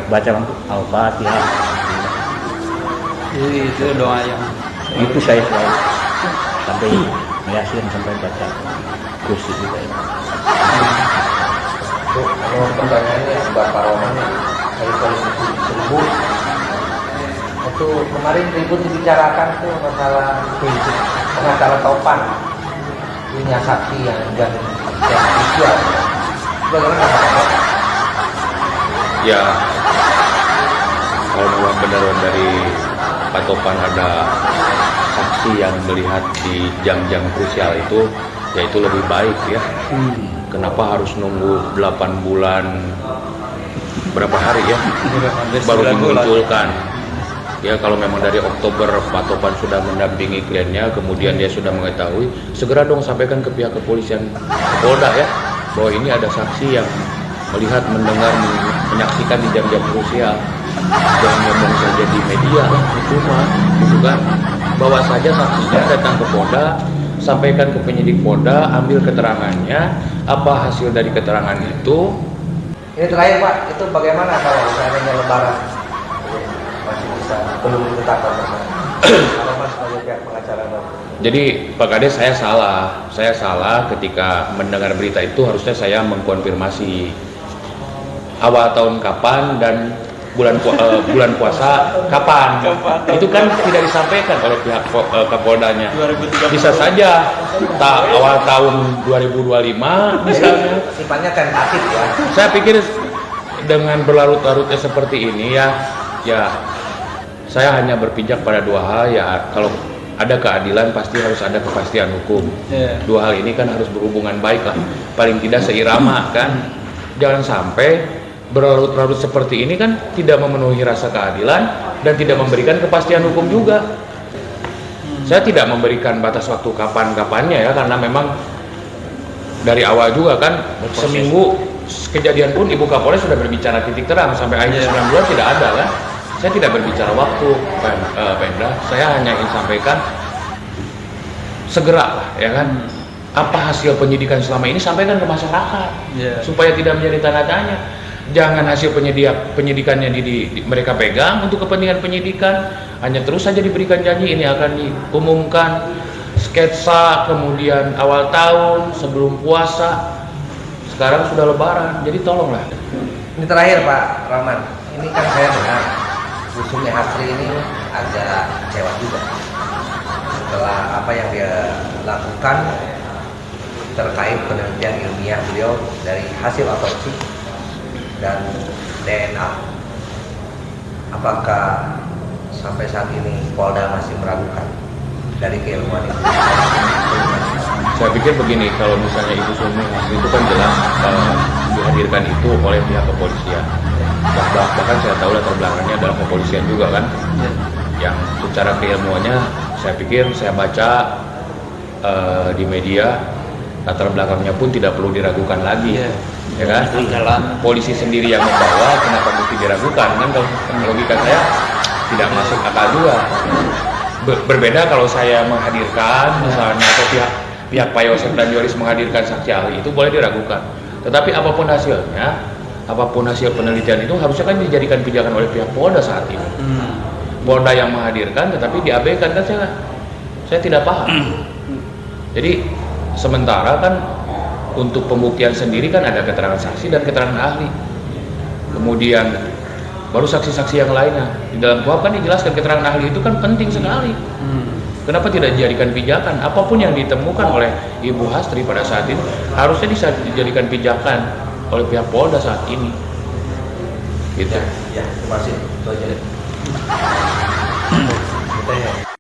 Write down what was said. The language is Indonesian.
baca Al-Fatihah. Jadi itu doa yang Itu saya selalu sampai Yasin sampai baca kursi juga ya. Itu pertanyaannya Bapak Roman dari polisi Seribu. Itu kemarin ribut dibicarakan tuh masalah Topan punya saksi yang krusial. Bagaimana Pak? Ya, kalau memang benar dari Pak Topan ada saksi yang melihat di jam-jam krusial itu, ya itu lebih baik ya. Kenapa harus nunggu 8 bulan, berapa hari ya, baru dimunculkan? Ya kalau memang dari Oktober Pak Topan sudah mendampingi kliennya, kemudian dia sudah mengetahui, segera dong sampaikan ke pihak kepolisian Polda ya, bahwa ini ada saksi yang melihat, mendengar, menyaksikan di jam-jam krusial. Jangan ngomong saja di media, cuma gitu kan. Bawa saja saksinya, datang ke Polda, sampaikan ke penyidik Polda, ambil keterangannya, apa hasil dari keterangan itu. Ini terakhir Pak, itu bagaimana kalau seandainya Lebaran masih bisa belum ditetapkan kalau Mas sebagai pihak pengacara Bapak? Jadi Pak Kades, saya salah ketika mendengar berita itu. Harusnya saya mengkonfirmasi awal tahun kapan dan bulan puasa kapan. Itu kan tidak disampaikan oleh pihak Kapoldanya. Bisa saja awal tahun 2025 misalnya. Sifatnya tentatif ya. Saya pikir dengan berlarut-larutnya seperti ini ya saya hanya berpijak pada dua hal ya. Kalau ada keadilan pasti harus ada kepastian hukum. Dua hal ini kan harus berhubungan baik lah, paling tidak seirama kan. Jangan sampai berlarut-larut seperti ini kan tidak memenuhi rasa keadilan dan tidak memberikan kepastian hukum juga. Saya tidak memberikan batas waktu kapan-kapannya ya, karena memang dari awal juga kan seminggu kejadian pun Ibu Kapolres sudah berbicara titik terang, sampai akhir 9 bulan tidak ada kan. Saya tidak berbicara waktu, Pemda. Saya hanya ingin sampaikan segera lah ya kan. Apa hasil penyidikan selama ini sampaikan ke masyarakat supaya tidak menjadi tanda tanya. Jangan hasil penyidikannya mereka pegang untuk kepentingan penyidikan, hanya terus saja diberikan janji ini akan diumumkan sketsa, kemudian awal tahun sebelum puasa, sekarang sudah Lebaran. Jadi tolonglah. Ini terakhir Pak Rahman, ini kan saya dengar Busumi Hasri ini agak kecewa juga setelah apa yang dia lakukan terkait penelitian ilmiah beliau dari hasil otopsi dan DNA. Apakah sampai saat ini Polda masih meragukan dari keilmuan itu? Saya pikir begini, kalau misalnya Ibu Sumi Hasri itu kan jelas dihadirkan itu oleh pihak kepolisian. Bahkan saya tahu latar belakangnya adalah kepolisian juga kan. Yang secara keilmuannya saya pikir saya baca di media, latar belakangnya pun tidak perlu diragukan lagi. Ya kan? Polisi sendiri yang membawa, kenapa mesti diragukan? Kan kalau logika saya tidak masuk akal juga. Berbeda kalau saya menghadirkan misalnya, atau pihak Pak Yosef dan Yoris menghadirkan saksi ahli, itu boleh diragukan. Tetapi apapun hasilnya, apapun hasil penelitian itu harusnya kan dijadikan pijakan oleh pihak Polda saat ini. Polda yang menghadirkan tetapi diabaikan kan, saya tidak paham. Jadi sementara kan untuk pembuktian sendiri kan ada keterangan saksi dan keterangan ahli. Kemudian baru saksi-saksi yang lainnya. Di dalam KUHP kan dijelaskan keterangan ahli itu kan penting sekali. Kenapa tidak dijadikan pijakan? Apapun yang ditemukan oleh Ibu Hasri pada saat ini harusnya bisa dijadikan pijakan oleh pihak Polda saat ini. Gitu. Ya, terima kasih. Itu aja.